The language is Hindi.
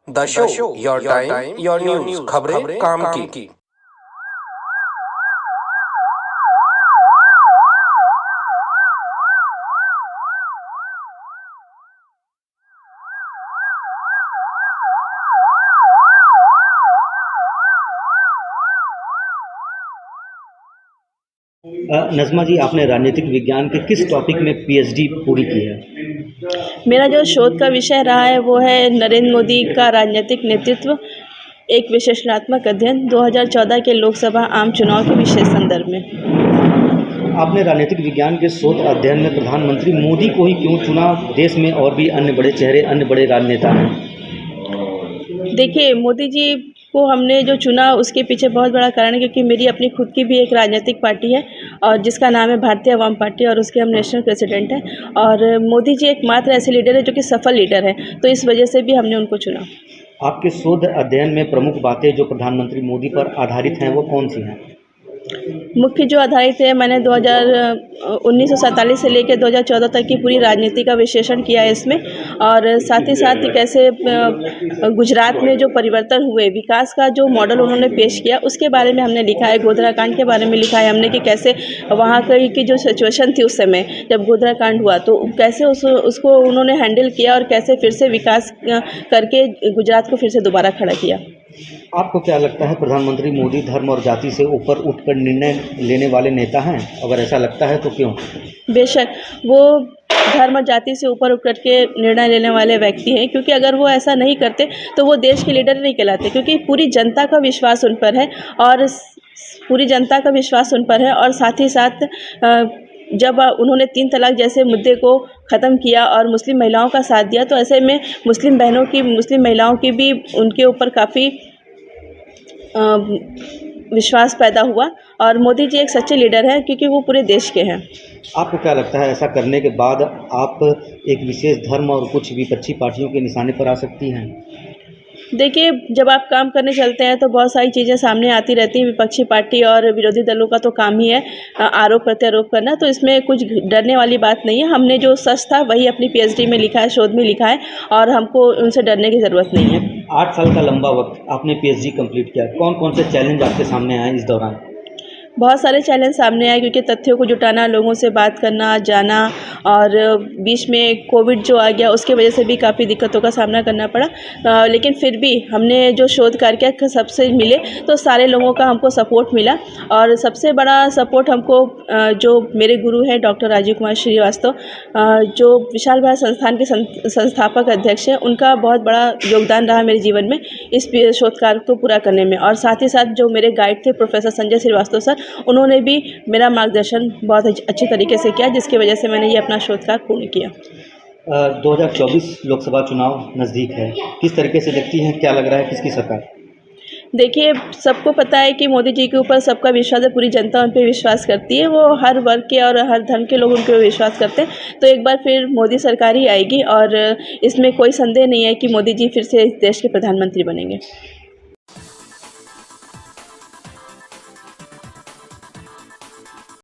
The show, your time, your news, खबरें काम की। नज़मा जी, आपने राजनीतिक विज्ञान के किस टॉपिक में पीएचडी पूरी की है? मेरा जो शोध का विषय रहा है वो है नरेंद्र मोदी का राजनीतिक नेतृत्व, एक विश्लेषणात्मक अध्ययन 2014 के लोकसभा आम चुनाव के विशेष संदर्भ में। आपने राजनीतिक विज्ञान के शोध अध्ययन में प्रधानमंत्री मोदी को ही क्यों चुना? देश में और भी अन्य बड़े चेहरे, अन्य बड़े राजनेता हैं। देखिए, मोदी जी को हमने जो चुना उसके पीछे बहुत बड़ा कारण है, क्योंकि मेरी अपनी खुद की भी एक राजनीतिक पार्टी है और जिसका नाम है भारतीय आवाम पार्टी, और उसके हम नेशनल प्रेसिडेंट हैं। और मोदी जी एकमात्र ऐसे लीडर है जो कि सफल लीडर है, तो इस वजह से भी हमने उनको चुना। आपके शोध अध्ययन में प्रमुख बातें जो प्रधानमंत्री मोदी पर आधारित हैं वो कौन सी हैं? मुख्य जो आधारित है, मैंने 1947 से लेकर 2014 तक की पूरी राजनीति का विश्लेषण किया है इसमें, और साथ ही साथ कैसे गुजरात में जो परिवर्तन हुए, विकास का जो मॉडल उन्होंने पेश किया उसके बारे में हमने लिखा है। गोधरा कांड के बारे में लिखा है हमने कि कैसे वहाँ की जो सिचुएशन थी उस समय जब गोधरा कांड हुआ, तो कैसे उसको उन्होंने हैंडल किया और कैसे फिर से विकास करके गुजरात को फिर से दोबारा खड़ा किया। आपको क्या लगता है प्रधानमंत्री मोदी धर्म और जाति से ऊपर उठकर निर्णय लेने वाले नेता हैं? अगर ऐसा लगता है तो क्यों? बेशक वो धर्म और जाति से ऊपर उठ करके निर्णय लेने वाले व्यक्ति हैं, क्योंकि अगर वो ऐसा नहीं करते तो वो देश के लीडर नहीं कहलाते, क्योंकि पूरी जनता का विश्वास उन पर है और साथ ही साथ जब उन्होंने 3 तलाक जैसे मुद्दे को ख़त्म किया और मुस्लिम महिलाओं का साथ दिया, तो ऐसे में मुस्लिम महिलाओं की भी उनके ऊपर काफ़ी विश्वास पैदा हुआ। और मोदी जी एक सच्चे लीडर हैं क्योंकि वो पूरे देश के हैं। आपको क्या लगता है ऐसा करने के बाद आप एक विशेष धर्म और कुछ विपक्षी पार्टियों के निशाने पर आ सकती हैं? देखिए, जब आप काम करने चलते हैं तो बहुत सारी चीज़ें सामने आती रहती हैं। विपक्षी पार्टी और विरोधी दलों का तो काम ही है आरोप प्रत्यारोप करना, तो इसमें कुछ डरने वाली बात नहीं है। हमने जो सच था वही अपनी पीएचडी में लिखा है, शोध में लिखा है, और हमको उनसे डरने की ज़रूरत नहीं है। 8 साल का लंबा वक्त आपने पीएचडी कंप्लीट किया, कौन कौन से चैलेंज आपके सामने आए इस दौरान? बहुत सारे चैलेंज सामने आए, क्योंकि तथ्यों को जुटाना, लोगों से बात करना, जाना, और बीच में कोविड जो आ गया उसके वजह से भी काफ़ी दिक्कतों का सामना करना पड़ा। लेकिन फिर भी हमने जो शोध कार्य किया सबसे मिले तो सारे लोगों का हमको सपोर्ट मिला, और सबसे बड़ा सपोर्ट हमको जो मेरे गुरु हैं डॉक्टर राजीव कुमार श्रीवास्तव, जो विशाल भारत संस्थान के संस्थापक अध्यक्ष हैं, उनका बहुत बड़ा योगदान रहा मेरे जीवन में इस शोध कार्य को पूरा करने में। और साथ ही साथ जो मेरे गाइड थे प्रोफेसर संजय श्रीवास्तव सर, उन्होंने भी मेरा मार्गदर्शन बहुत अच्छी तरीके से किया, जिसकी वजह से मैंने ये अपना शोध कार्य पूर्ण किया। 2024 लोकसभा चुनाव नज़दीक है, किस तरीके से देखती हैं? क्या लग रहा है किसकी सरकार? देखिए, सबको पता है कि मोदी जी के ऊपर सबका विश्वास है, पूरी जनता उन पर विश्वास करती है, वो हर वर्ग के और हर धर्म के लोग उन पर विश्वास करते हैं, तो एक बार फिर मोदी सरकार ही आएगी, और इसमें कोई संदेह नहीं है कि मोदी जी फिर से इस देश के प्रधानमंत्री बनेंगे।